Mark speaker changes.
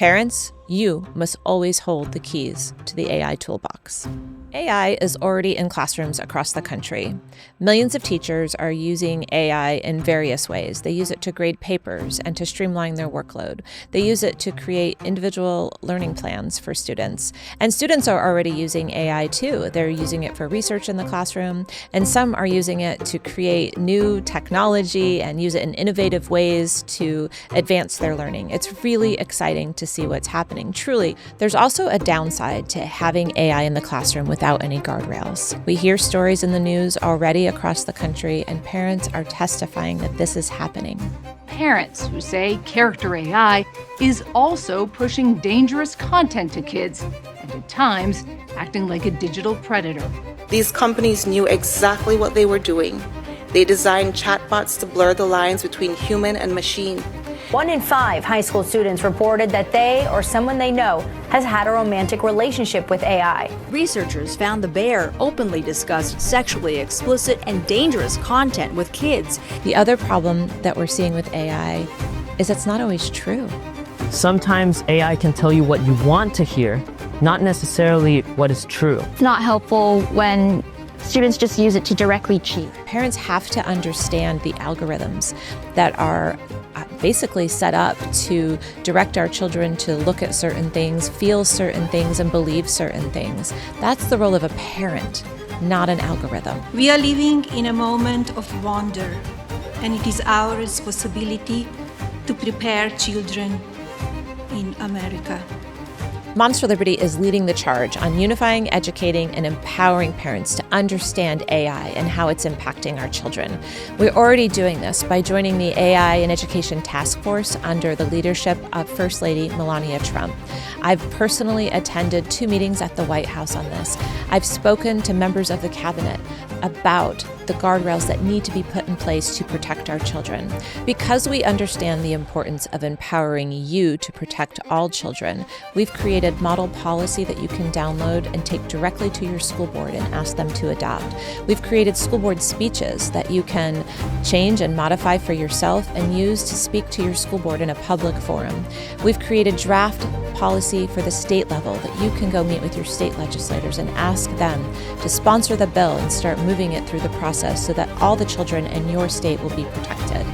Speaker 1: Parents, you must always hold the keys to the AI toolbox. AI is already in classrooms across the country. Millions of teachers are using AI in various ways. They use it to grade papers and to streamline their workload. They use it to create individual learning plans for students. And students are already using AI too. They're using it for research in the classroom, and some are using it to create new technology and use it in innovative ways to advance their learning. It's really exciting to see what's happening. Truly, there's also a downside to having AI in the classroom without any guardrails. We hear stories in the news already across the country, and parents are testifying that this is happening.
Speaker 2: Parents who say character AI is also pushing dangerous content to kids, and at times acting like a digital predator.
Speaker 3: These companies knew exactly what they were doing. They designed chatbots to blur the lines between human and machine.
Speaker 4: 1 in 5 high school students reported that they or someone they know has had a romantic relationship with AI.
Speaker 5: Researchers found the bear openly discussed sexually explicit and dangerous content with kids.
Speaker 1: The other problem that we're seeing with AI is it's not always true.
Speaker 6: Sometimes AI can tell you what you want to hear, not necessarily what is true.
Speaker 7: It's not helpful when students just use it to directly cheat.
Speaker 1: Parents have to understand the algorithms that are basically set up to direct our children to look at certain things, feel certain things, and believe certain things. That's the role of a parent, not an algorithm.
Speaker 8: We are living in a moment of wonder, and it is our responsibility to prepare children in America.
Speaker 1: Moms for Liberty is leading the charge on unifying, educating, and empowering parents to understand AI and how it's impacting our children. We're already doing this by joining the AI and Education Task Force under the leadership of First Lady Melania Trump. I've personally attended 2 meetings at the White House on this. I've spoken to members of the cabinet about the guardrails that need to be put in place to protect our children. Because we understand the importance of empowering you to protect all children, we've created model policy that you can download and take directly to your school board and ask them to adopt. We've created school board speeches that you can change and modify for yourself and use to speak to your school board in a public forum. We've created draft policy for the state level that you can go meet with your state legislators and ask them to sponsor the bill and start moving it through the process so that all the children in your state will be protected.